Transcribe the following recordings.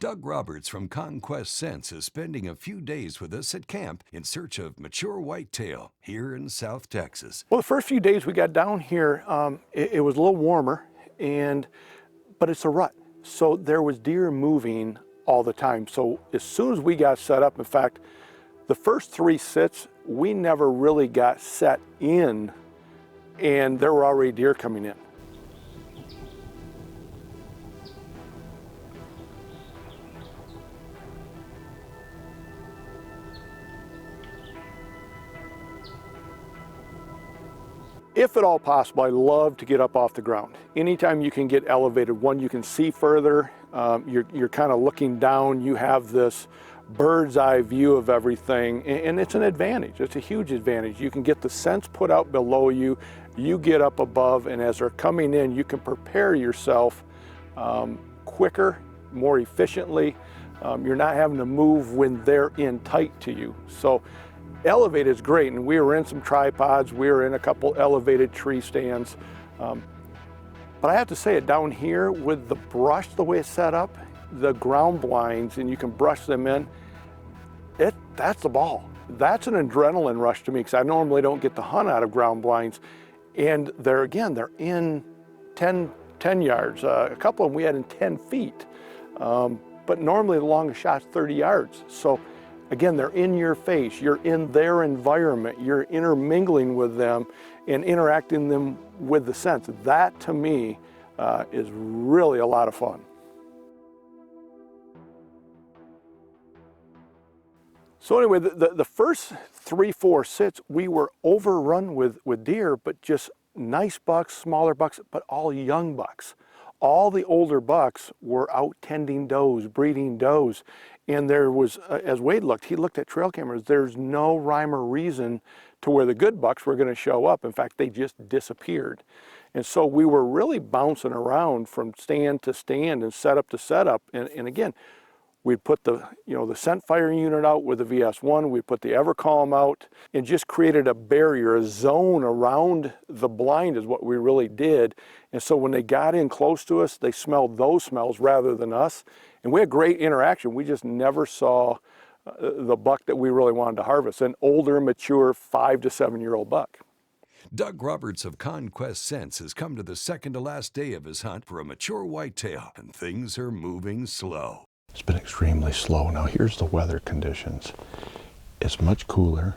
Doug Roberts from Conquest Scents is spending a few days with us at camp in search of mature whitetail here in South Texas. Well, the first few days we got down here, it was a little warmer, but it's a rut. So there was deer moving all the time. So as soon as we got set up, in fact, the first 3 sits, we never really got set in, and there were already deer coming in. If at all possible, I love to get up off the ground. Anytime you can get elevated, one, you can see further, you're kind of looking down, you have this bird's eye view of everything, and it's an advantage. It's a huge advantage. You can get the scents put out below you, you get up above, and as they're coming in, you can prepare yourself quicker, more efficiently. You're not having to move when they're in tight to you. So elevated is great, and we were in some tripods, we were in a couple elevated tree stands. But I have to say it, down here with the brush, the way it's set up, the ground blinds, and you can brush them in, that's the ball. That's an adrenaline rush to me, because I normally don't get the hunt out of ground blinds. And they're in 10 yards. A couple of them we had in 10 feet. But normally the longest shot's 30 yards. So again, they're in your face, you're in their environment, you're intermingling with them and interacting them with the scents. That to me is really a lot of fun. So anyway, the first 3-4 sits, we were overrun with deer, but just nice bucks, smaller bucks, but all young bucks. All the older bucks were out tending does, breeding does. And there was, as Wade looked, he looked at trail cameras, there's no rhyme or reason to where the good bucks were gonna show up. In fact, they just disappeared. And so we were really bouncing around from stand to stand and setup to setup. And again, we'd put the scent firing unit out with the VS1, we'd put the EverCalm out, and just created a barrier, a zone around the blind is what we really did. And so when they got in close to us, they smelled those smells rather than us. And we had great interaction. We just never saw the buck that we really wanted to harvest, an older, mature 5 to 7 year old buck. Doug Roberts of Conquest Scents has come to the second to last day of his hunt for a mature whitetail, and things are moving slow. It's been extremely slow. Now here's the weather conditions. It's much cooler.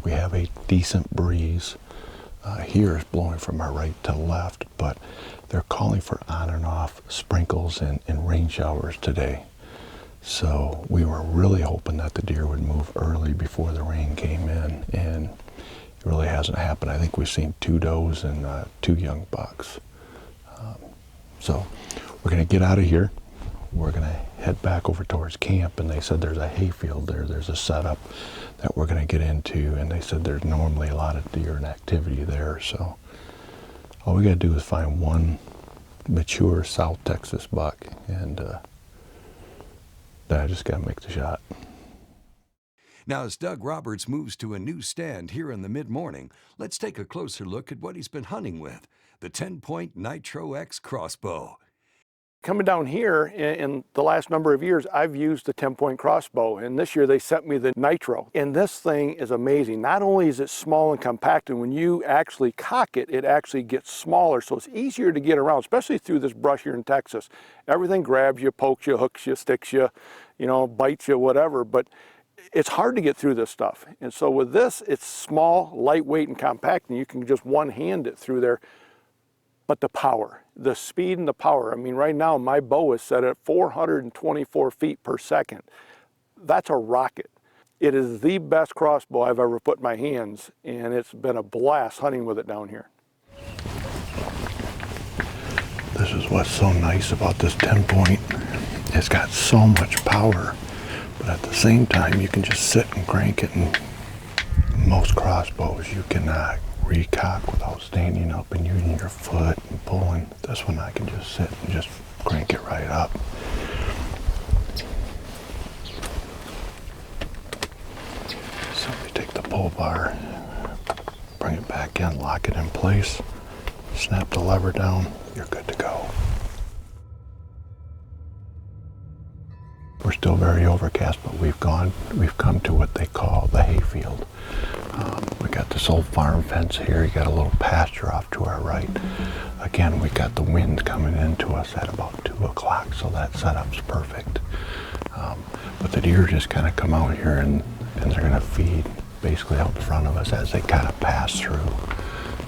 We have a decent breeze. Here is blowing from our right to left, but they're calling for on and off sprinkles and rain showers today. So we were really hoping that the deer would move early before the rain came in, and it really hasn't happened. I think we've seen 2 does and 2 young bucks. So we're gonna get out of here. We're gonna head back over towards camp, and they said there's a hayfield there. There's a setup that we're gonna get into, and they said there's normally a lot of deer and activity there. So all we gotta do is find one mature South Texas buck, and then I just gotta make the shot. Now, as Doug Roberts moves to a new stand here in the mid-morning, let's take a closer look at what he's been hunting with, the TenPoint Nitro X Crossbow. Coming down here in the last number of years, I've used the TenPoint crossbow, and this year they sent me the Nitro. And this thing is amazing. Not only is it small and compact, and when you actually cock it, it actually gets smaller, so it's easier to get around, especially through this brush here in Texas. Everything grabs you, pokes you, hooks you, sticks you, bites you, whatever, but it's hard to get through this stuff. And so with this, it's small, lightweight, and compact, and you can just one-hand it through there. But the power, the speed and the power. I mean, right now my bow is set at 424 feet per second. That's a rocket. It is the best crossbow I've ever put in my hands, and it's been a blast hunting with it down here. This is what's so nice about this TenPoint. It's got so much power, but at the same time you can just sit and crank it, and most crossbows you cannot recock without standing up and using your foot and pulling. This one I can just sit and just crank it right up. So you take the pull bar, bring it back in, lock it in place, snap the lever down, you're good to go. We're still very overcast, but we've come to what they call the hayfield. We got this old farm fence here. You got a little pasture off to our right. Again, we got the wind coming into us at about 2 o'clock, so that setup's perfect. But the deer just kind of come out here and they're going to feed basically out in front of us as they kind of pass through.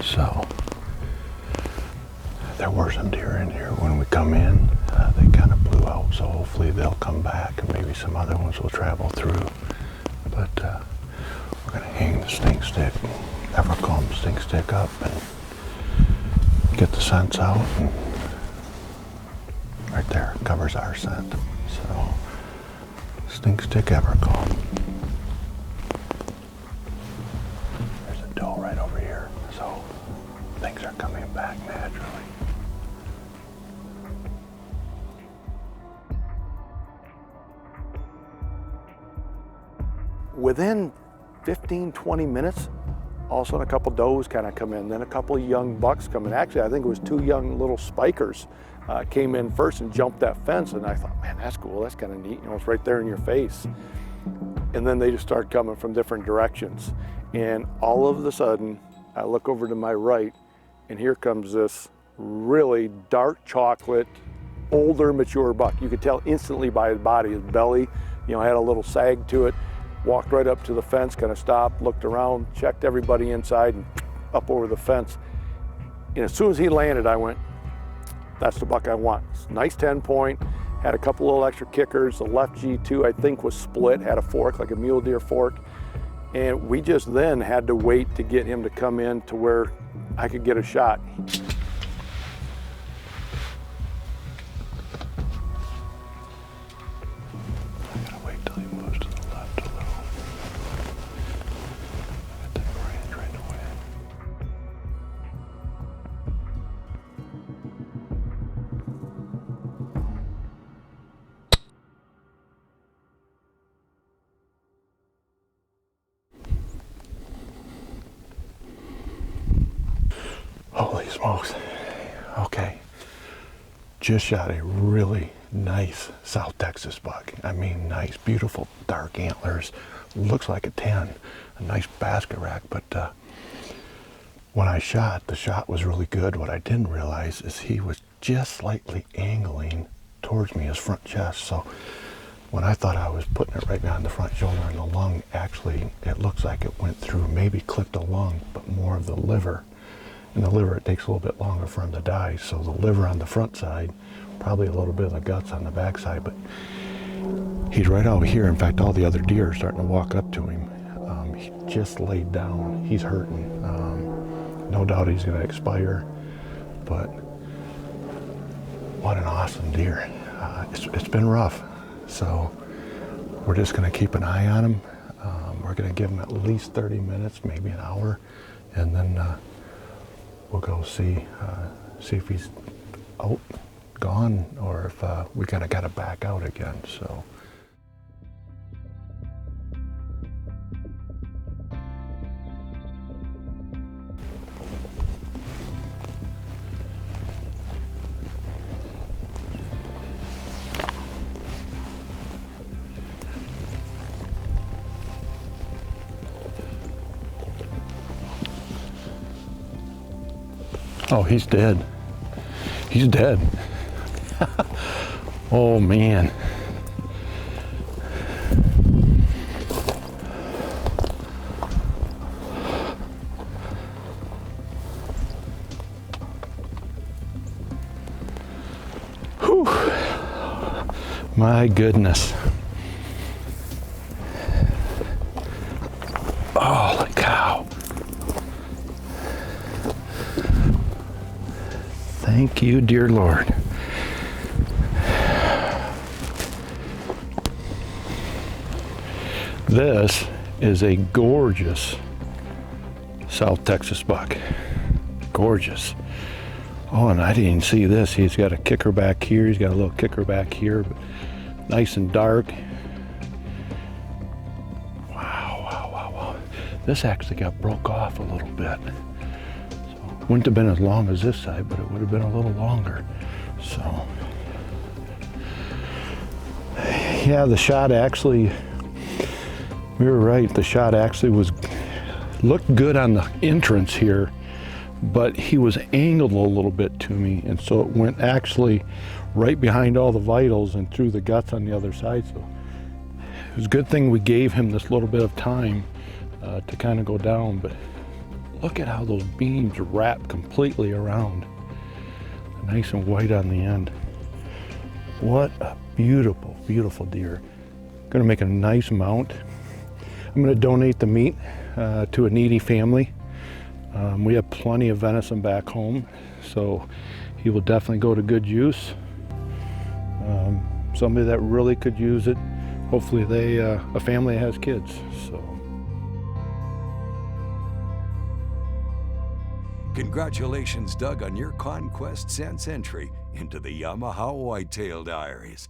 So there were some deer in here when we come in. They kind of blew out, so hopefully they'll come back and maybe some other ones will travel through. But we're going to hang the stink stick, Evercomb stink stick up and get the scents out. And right there covers our scent. So stink stick Evercomb. There's a doe right over here, so things are coming back naturally. Within 15, 20 minutes, all of a sudden a couple does kind of come in, then a couple of young bucks come in. Actually, I think it was 2 young little spikers came in first and jumped that fence, and I thought, man, that's cool, that's kind of neat, you know, it's right there in your face. And then they just started coming from different directions. And all of a sudden, I look over to my right, and here comes this really dark chocolate, older, mature buck. You could tell instantly by his body, his belly, you know, had a little sag to it. Walked right up to the fence, kind of stopped, looked around, checked everybody inside, and up over the fence. And as soon as he landed, I went, that's the buck I want. Nice 10-point, had a couple little extra kickers. The left G2, I think, was split, had a fork, like a mule deer fork. And we just then had to wait to get him to come in to where I could get a shot. Holy smokes. Okay. Just shot a really nice South Texas buck. I mean, nice, beautiful dark antlers. Looks like a 10. A nice basket rack, but when I shot, the shot was really good. What I didn't realize is he was just slightly angling towards me, his front chest. So when I thought I was putting it right behind the front shoulder and the lung, actually, it looks like it went through, maybe clipped a lung, but more of the liver. And the liver, it takes a little bit longer for him to die. So the liver on the front side, probably a little bit of the guts on the back side, but he's right over here. In fact, all the other deer are starting to walk up to him. He just laid down. He's hurting. No doubt he's going to expire, but what an awesome deer. It's been rough, so we're just going to keep an eye on him. We're going to give him at least 30 minutes, maybe an hour, and then we'll go see if he's out, gone, or if we kind of got to back out again. So. Oh, he's dead. He's dead. Oh, man. Whew. My goodness. Holy cow. Thank you, dear Lord. This is a gorgeous South Texas buck. Gorgeous. Oh, and I didn't even see this. He's got a kicker back here. He's got a little kicker back here, but nice and dark. Wow, wow, wow, wow. This actually got broke off a little bit. Wouldn't have been as long as this side, but it would have been a little longer. So, Yeah, the shot actually, we were right, the shot actually looked good on the entrance here, but he was angled a little bit to me, and so it went actually right behind all the vitals and through the guts on the other side. So it was a good thing we gave him this little bit of time to kind of go down, but look at how those beams wrap completely around. Nice and white on the end. What a beautiful, beautiful deer. Gonna make a nice mount. I'm gonna donate the meat to a needy family. We have plenty of venison back home, so he will definitely go to good use. Somebody that really could use it. Hopefully a family has kids, so. Congratulations, Doug, on your conquests and entry into the Yamaha Whitetail Diaries.